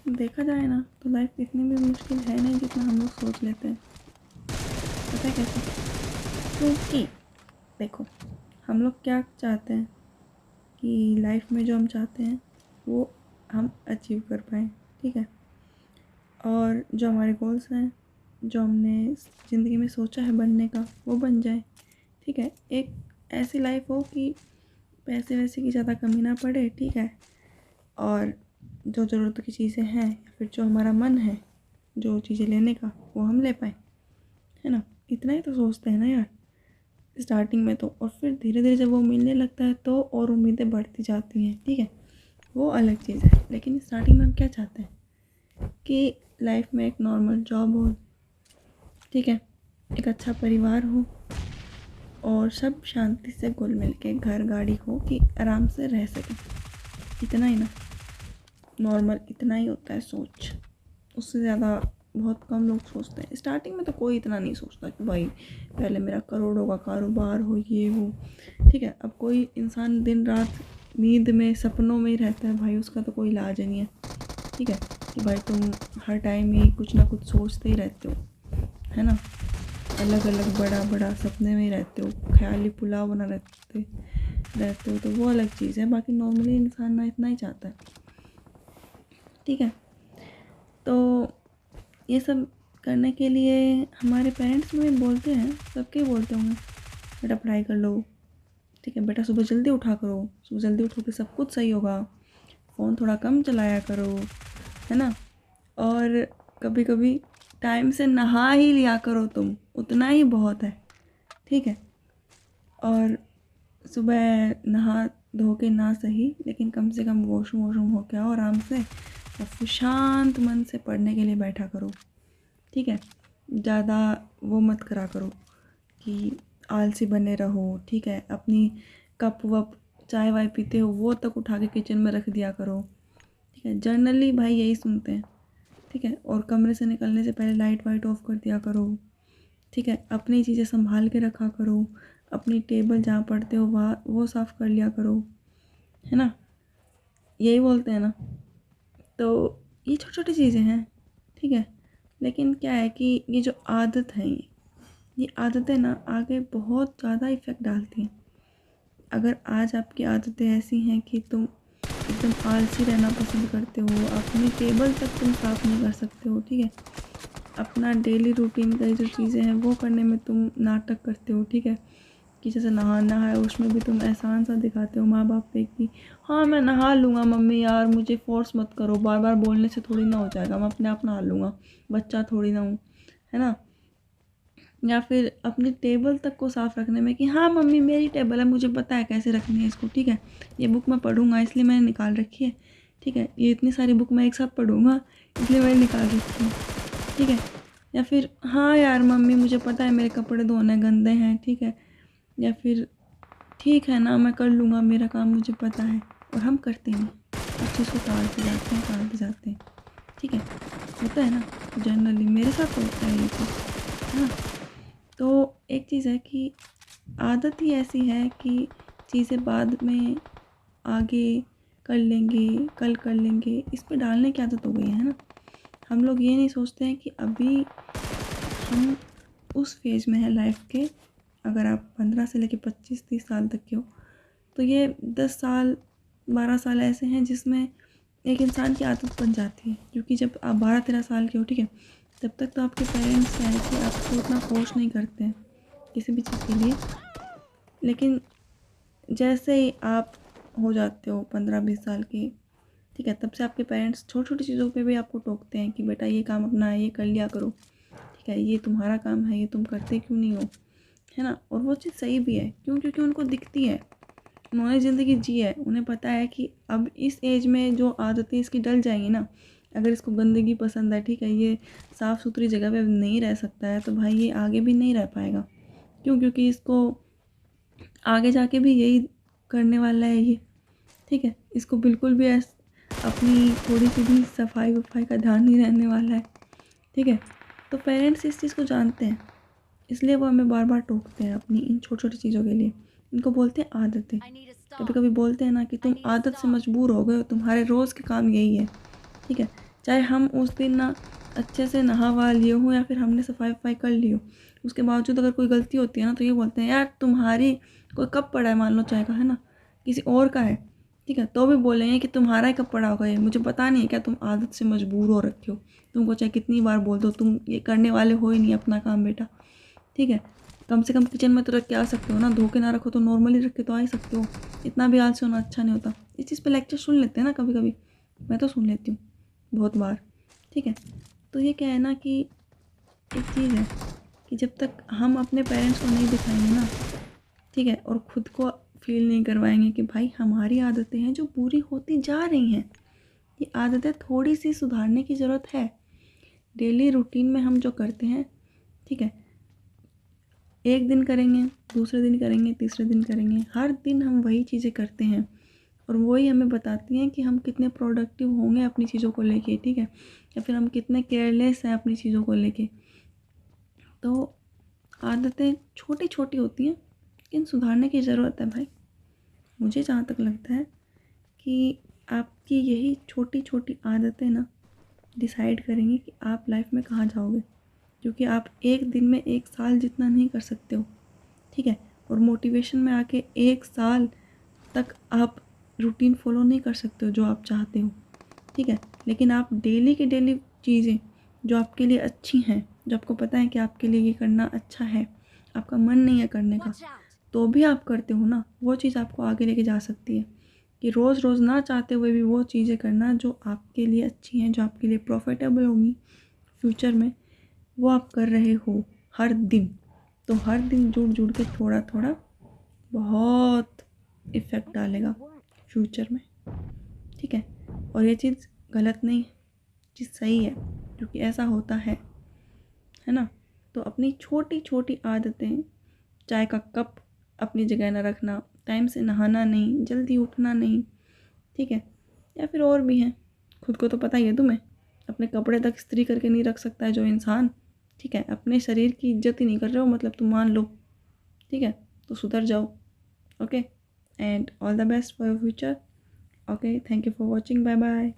देखा जाए ना तो लाइफ इतनी भी मुश्किल है नहीं जितना हम लोग सोच लेते हैं। पता है कैसे? क्योंकि देखो, हम लोग क्या चाहते हैं कि लाइफ में जो हम चाहते हैं वो हम अचीव कर पाएँ, ठीक है। और जो हमारे गोल्स हैं, जो हमने ज़िंदगी में सोचा है बनने का, वो बन जाए, ठीक है। एक ऐसी लाइफ हो कि पैसे वैसे की ज़्यादा कमी ना पड़े, ठीक है। और जो ज़रूरत की चीज़ें हैं या फिर जो हमारा मन है जो चीज़ें लेने का, वो हम ले पाएँ, है ना। इतना ही तो सोचते हैं ना यार स्टार्टिंग में तो। और फिर धीरे धीरे जब वो मिलने लगता है तो और उम्मीदें बढ़ती जाती हैं, ठीक है। वो अलग चीज़ है। लेकिन स्टार्टिंग में हम क्या चाहते हैं कि लाइफ में एक नॉर्मल जॉब हो, ठीक है, एक अच्छा परिवार हो और सब शांति से घुल मिल के घर गाड़ी हो कि आराम से रह सकें। इतना ही ना, नॉर्मल इतना ही होता है सोच। उससे ज़्यादा बहुत कम लोग सोचते हैं। स्टार्टिंग में तो कोई इतना नहीं सोचता कि भाई पहले मेरा करोड़ों का कारोबार हो, ये हो, ठीक है। अब कोई इंसान दिन रात नींद में सपनों में ही रहता है, भाई उसका तो कोई इलाज नहीं है, ठीक है। कि भाई तुम हर टाइम ही कुछ ना कुछ सोचते ही रहते हो, है ना। अलग अलग बड़ा बड़ा सपने में ही रहते हो, ख्याली पुलाव बना रहते हो, तो वो अलग चीज़ है। बाकी नॉर्मली इंसान ना इतना ही चाहता है, ठीक है। तो ये सब करने के लिए हमारे पेरेंट्स में बोलते हैं, सबके बोलते होंगे, बेटा पढ़ाई कर लो, ठीक है। बेटा सुबह जल्दी उठा करो, सुबह जल्दी उठोगे सब कुछ सही होगा। फ़ोन थोड़ा कम चलाया करो, है ना। और कभी कभी टाइम से नहा ही लिया करो तुम, उतना ही बहुत है, ठीक है। और सुबह नहा धो के ना सही, लेकिन कम से कम वॉशरूम हो के आओ आराम से और फिर शांत मन से पढ़ने के लिए बैठा करो, ठीक है। ज़्यादा वो मत करा करो कि आलसी बने रहो, ठीक है। अपनी कप वप चाय वाय पीते हो वो तक उठा के किचन में रख दिया करो, ठीक है। जनरली भाई यही सुनते हैं, ठीक है। और कमरे से निकलने से पहले लाइट वाइट ऑफ कर दिया करो, ठीक है। अपनी चीज़ें संभाल के रखा करो, अपनी टेबल जहाँ पढ़ते हो वहाँ वो साफ़ कर लिया करो, है ना। यही बोलते हैं ना। तो ये छोटी छोटी चीज़ें हैं, ठीक है। लेकिन क्या है कि ये जो आदत है ये आदतें ना आगे बहुत ज़्यादा इफ़ेक्ट डालती हैं। अगर आज आपकी आदतें ऐसी हैं कि तुम एकदम आलसी रहना पसंद करते हो, अपनी टेबल तक तुम साफ़ नहीं कर सकते हो, ठीक है। अपना डेली रूटीन का जो चीज़ें हैं वो करने में तुम नाटक करते हो, ठीक है। कि जैसे नहाना है उसमें भी तुम एहसान सा दिखाते हो माँ बाप पे कि हाँ मैं नहा लूँगा मम्मी, यार मुझे फोर्स मत करो, बार बार बोलने से थोड़ी ना हो जाएगा, मैं अपने आप नहा लूँगा, बच्चा थोड़ी ना हूँ, है ना। या फिर अपनी टेबल तक को साफ़ रखने में कि हाँ मम्मी मेरी टेबल है, मुझे पता है कैसे रखनी है इसको, ठीक है। ये बुक मैं पढ़ूँगा इसलिए मैंने निकाल रखी है, ठीक है। ये इतनी सारी बुक मैं एक साथ पढ़ूँगा इसलिए मैंने निकाल रखी है, ठीक है। या फिर हाँ यार मम्मी मुझे पता है मेरे कपड़े धोने गंदे हैं, ठीक है। या फिर ठीक है ना मैं कर लूँगा, मेरा काम मुझे पता है। और हम करते नहीं, उस चीज़ को टालते जाते हैं, ठीक है। होता है ना, जनरली मेरे साथ तो होता है ये चीज़, है ना। तो एक चीज़ है कि आदत ही ऐसी है कि चीज़ें बाद में आगे कर लेंगे, कल कर लेंगे, इस पे डालने की आदत हो गई है ना। हम लोग ये नहीं सोचते हैं कि अभी हम उस फेज़ में हैं लाइफ के। अगर आप 15 से लेकर 25-30 साल तक के हो तो ये 10 साल 12 साल ऐसे हैं जिसमें एक इंसान की आदत बन जाती है। क्योंकि जब आप 12-13 साल के हो, ठीक है, तब तक तो आपके पेरेंट्स क्या है कि आपको उतना फोर्स नहीं करते हैं किसी भी चीज़ के लिए। लेकिन जैसे ही आप हो जाते हो 15-20 साल के, ठीक है, तब से आपके पेरेंट्स छोटी छोटी चीज़ों पे भी आपको टोकते हैं कि बेटा ये काम अपना है, ये कर लिया करो, ठीक है, ये तुम्हारा काम है, ये तुम करते क्यों नहीं हो, है ना। और वो चीज़ सही भी है, क्यों? क्योंकि उनको दिखती है, उन्होंने ज़िंदगी जी है, उन्हें पता है कि अब इस एज में जो आदतें इसकी डल जाएंगी ना, अगर इसको गंदगी पसंद है, ठीक है, ये साफ़ सुथरी जगह पे नहीं रह सकता है, तो भाई ये आगे भी नहीं रह पाएगा। क्यों? क्योंकि इसको आगे जाके भी यही करने वाला है ये, ठीक है। इसको बिल्कुल भी अपनी थोड़ी सी भी सफाई वफाई का ध्यान नहीं रहने वाला है, ठीक है। तो पेरेंट्स इस चीज़ को जानते हैं, इसलिए वो हमें बार बार टोकते हैं अपनी इन छोटी छोटी चीज़ों के लिए। इनको बोलते हैं आदतें। कभी कभी बोलते हैं ना कि तुम आदत से मजबूर हो गए हो, तुम्हारे रोज़ के काम यही है, ठीक है। चाहे हम उस दिन ना अच्छे से नहा वहा लिए हों या फिर हमने सफाई वफाई कर ली हो, उसके बावजूद अगर कोई गलती होती है ना तो ये बोलते हैं यार तुम्हारी कोई कप पड़ा है, मान लो चाय का है ना, किसी और का है, ठीक है, तो भी बोलेंगे कि तुम्हारा ही कब पड़ा होगा, ये मुझे पता नहीं है क्या, तुम आदत से मजबूर हो रखे हो, तुमको चाहे कितनी बार बोल दो तुम ये करने वाले हो ही नहीं अपना काम बेटा, ठीक है। कम से कम किचन में तो रख के आ सकते हो ना, धो के ना रखो तो नॉर्मली रख के तो आ ही सकते हो, इतना भी आलसी होना अच्छा नहीं होता। इस चीज़ पे लेक्चर सुन लेते हैं ना कभी कभी, मैं तो सुन लेती हूँ बहुत बार, ठीक है। तो ये क्या है ना कि एक चीज़ है कि जब तक हम अपने पेरेंट्स को नहीं दिखाएंगे ना, ठीक है, और ख़ुद को फील नहीं करवाएंगे कि भाई हमारी आदतें हैं जो बुरी होती जा रही हैं, ये आदतें थोड़ी सी सुधारने की ज़रूरत है। डेली रूटीन में हम जो करते हैं, ठीक है, एक दिन करेंगे, दूसरे दिन करेंगे, तीसरे दिन करेंगे, हर दिन हम वही चीज़ें करते हैं और वही हमें बताती हैं कि हम कितने प्रोडक्टिव होंगे अपनी चीज़ों को लेके, ठीक है, या फिर हम कितने केयरलेस हैं अपनी चीज़ों को लेके। तो आदतें छोटी छोटी होती हैं लेकिन सुधारने की ज़रूरत है भाई। मुझे जहाँ तक लगता है कि आपकी यही छोटी छोटी आदतें ना डिसाइड करेंगी कि आप लाइफ में कहाँ जाओगे, क्योंकि आप एक दिन में 1 साल जितना नहीं कर सकते हो, ठीक है, और मोटिवेशन में आके 1 साल तक आप रूटीन फॉलो नहीं कर सकते हो जो आप चाहते हो, ठीक है, लेकिन आप डेली की डेली चीज़ें जो आपके लिए अच्छी हैं, जो आपको पता है कि आपके लिए ये करना अच्छा है, आपका मन नहीं है करने का तो भी आप करते हो ना, वो चीज़ आपको आगे लेके जा सकती है। कि रोज़ रोज़ ना चाहते हुए भी वो चीज़ें करना जो आपके लिए अच्छी हैं, जो आपके लिए प्रॉफिटेबल होंगी फ्यूचर में, वो आप कर रहे हो हर दिन। तो हर दिन जुड़ जुड़ के थोड़ा थोड़ा बहुत इफ़ेक्ट डालेगा फ्यूचर में, ठीक है। और ये चीज़ गलत नहीं, चीज़ सही है, क्योंकि ऐसा होता है ना। तो अपनी छोटी छोटी आदतें, चाय का कप अपनी जगह ना रखना, टाइम से नहाना नहीं, जल्दी उठना नहीं, ठीक है, या फिर और भी हैं, खुद को तो पता ही है तुम्हें, अपने कपड़े तक इस्त्री करके नहीं रख सकता है जो इंसान, ठीक है, अपने शरीर की इज्जत ही नहीं कर रहे हो मतलब तुम मान लो, ठीक है, तो सुधर जाओ। Okay, and all the best for your future. Okay, thank you for watching, bye bye.